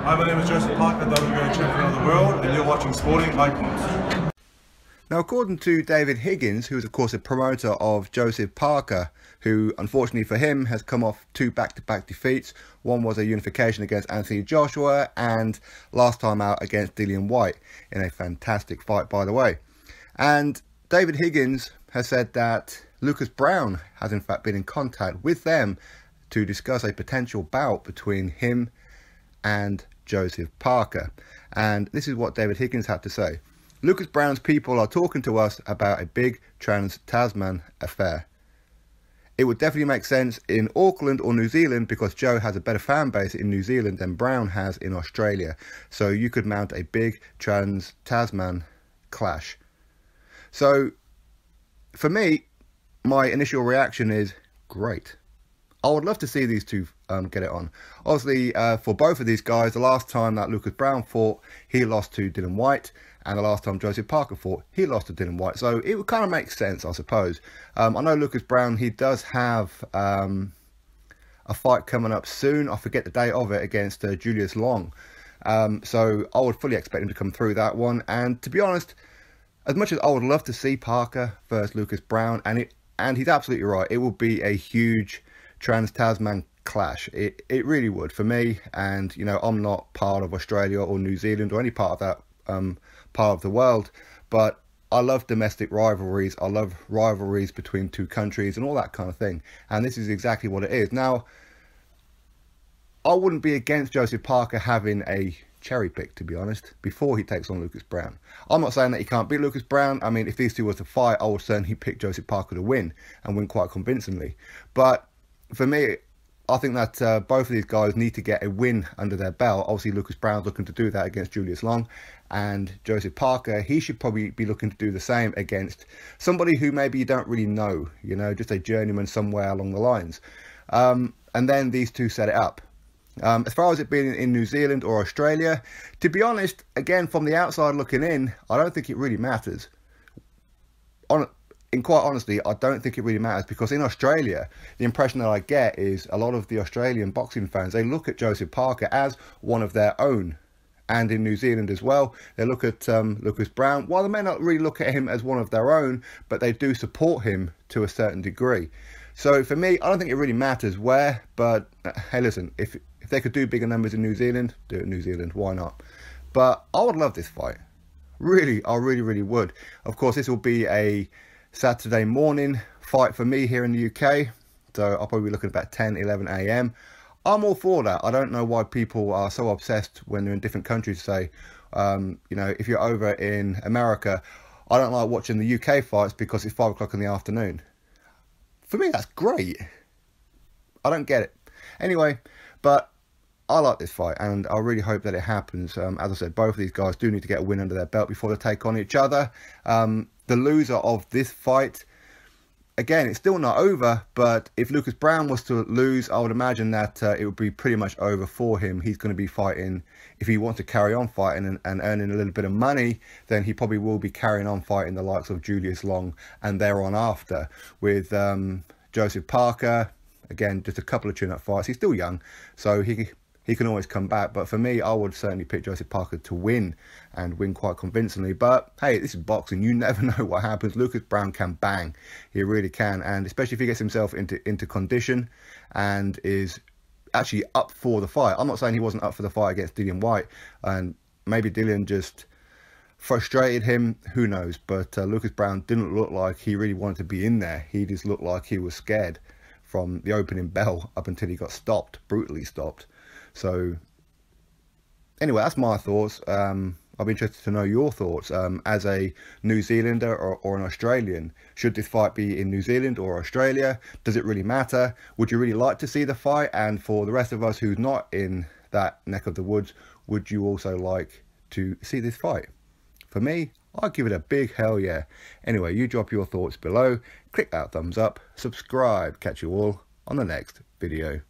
Hi, my name is Joseph Parker, WBO champion of the world, and you're watching Sporting Icons. Now, according to David Higgins, who is of course a promoter of Joseph Parker, who unfortunately for him has come off 2 back-to-back defeats. One was a unification against Anthony Joshua, and last time out against Dillian Whyte in a fantastic fight, by the way. And David Higgins has said that Lucas Browne has in fact been in contact with them to discuss a potential bout between him and Joseph Parker. And this is what David Higgins had to say. Lucas Browne's people are talking to us about a big Trans-Tasman affair. It would definitely make sense in Auckland or New Zealand because Joe has a better fan base in New Zealand than Browne has in Australia. So you could mount a big Trans-Tasman clash. So for me, my initial reaction is great. I would love to see these two get it on. Obviously, for both of these guys, the last time that Lucas Browne fought, he lost to Dillian Whyte. And the last time Joseph Parker fought, he lost to Dillian Whyte. So it would kind of make sense, I suppose. I know Lucas Browne, he does have a fight coming up soon. I forget the date of it, against Julius Long. So I would fully expect him to come through that one. And to be honest, as much as I would love to see Parker versus Lucas Browne, and he's absolutely right, it would be a huge Trans-Tasman clash. It really would for me. And, you know, I'm not part of Australia or New Zealand or any part of that part of the world, but I love domestic rivalries. I love rivalries between two countries and all that kind of thing, and this is exactly what it is. Now, I wouldn't be against Joseph Parker having a cherry pick, to be honest, before he takes on Lucas Browne. I'm not saying that he can't beat Lucas Browne. I mean, if these two were to fight, I would certainly pick Joseph Parker to win, and win quite convincingly. But for me, I think that both of these guys need to get a win under their belt. Obviously, Lucas Browne's looking to do that against Julius Long. And Joseph Parker, he should probably be looking to do the same against somebody who maybe you don't really know, you know, just a journeyman somewhere along the lines. And then these two set it up. As far as it being in New Zealand or Australia, to be honest, again, from the outside looking in, I don't think it really matters. In quite honestly, I don't think it really matters, because in Australia, the impression that I get is a lot of the Australian boxing fans, they look at Joseph Parker as one of their own. And in New Zealand as well, they look at Lucas Browne. While they may not really look at him as one of their own, but they do support him to a certain degree. So for me, I don't think it really matters where, but hey, listen, if they could do bigger numbers in New Zealand, do it in New Zealand, why not? But I would love this fight. Really, I really would. Of course, this will be a Saturday morning fight for me here in the UK, so I'll probably be looking at about 10, 11 a.m. I'm all for that. I don't know why people are so obsessed when they're in different countries. Say, you know, if you're over in America, I don't like watching the UK fights because it's 5 o'clock in the afternoon. For me, that's great. I don't get it. Anyway, but I like this fight, and I really hope that it happens. As I said, both of these guys do need to get a win under their belt before they take on each other. The loser of this fight, again, it's still not over, but if Lucas Browne was to lose, I would imagine that it would be pretty much over for him. He's going to be fighting, if he wants to carry on fighting and earning a little bit of money, then he probably will be carrying on fighting the likes of Julius Long and thereon after, with Joseph Parker. Again, just a couple of tune-up fights. He's still young, so he can always come back. But for me, I would certainly pick Joseph Parker to win, and win quite convincingly. But hey, this is boxing. You never know what happens. Lucas Browne can bang. He really can. And especially if he gets himself into condition and is actually up for the fight. I'm not saying he wasn't up for the fight against Dillian Whyte. And maybe Dillian just frustrated him. Who knows? But Lucas Browne didn't look like he really wanted to be in there. He just looked like he was scared from the opening bell up until he got stopped, brutally stopped. So anyway, that's my thoughts. I'll be interested to know your thoughts as a New Zealander or an Australian. Should this fight be in New Zealand or Australia? Does it really matter? Would you really like to see the fight? And for the rest of us who's not in that neck of the woods, would you also like to see this fight? For me, I'd give it a big hell yeah. Anyway, you drop your thoughts below, click that thumbs up, subscribe. Catch you all on the next video.